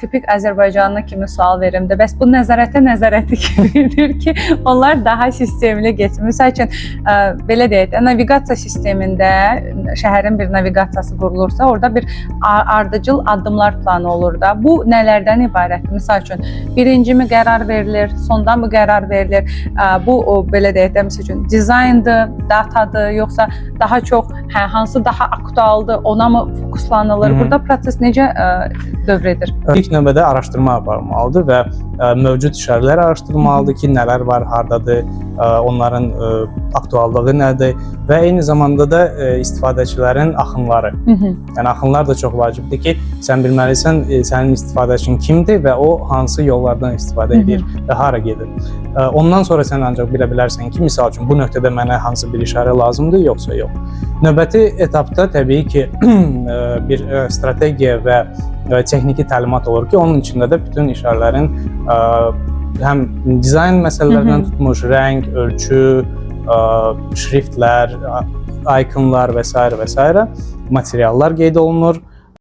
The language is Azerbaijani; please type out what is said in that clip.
Tipik Azərbaycanlı kimi sual verim də, bəs bu nəzarəti kimidir ki, onlar daha sistemli geçsin. Məsəl üçün, belə deyək də, naviqasiya sistemində şəhərin bir naviqasiyası qurulursa, orada bir ardıcıl addımlar planı olur da. Bu nələrdən ibarətdir? Məsəl üçün, birinci mi qərar verilir, sonda mı qərar verilir? Bu, belə deyək də, məsəl üçün, dizayndır, datadır, yoxsa daha çox, hansı daha aktualdır, ona mı fokuslanılır? Burada proses necə dövr edir? İlk növbədə araşdırma aparmalıdır və mövcud işarələr araşdırmalıdır ki, nələr var, hardadır, onların aktuallığı nədir və eyni zamanda da istifadəçilərin axınları. Yəni, axınlar da çox vacibdir ki, sən bilməlisən, sənin istifadəçin kimdir və o hansı yollardan istifadə edir və hara gedir. Ondan sonra sən ancaq bilə bilərsən ki, misal üçün, bu nöqtədə mənə hansı bir işarə lazımdır, yoxsa yox. Növbəti etapda təbii ki, bir strategiya və texniki təlimat olur ki, onun içində də bütün işarələrin həm dizayn məsələlərindən tutmuş, rəng, ölçü, şriftlər, ikonlar və s. materiallar qeyd olunur.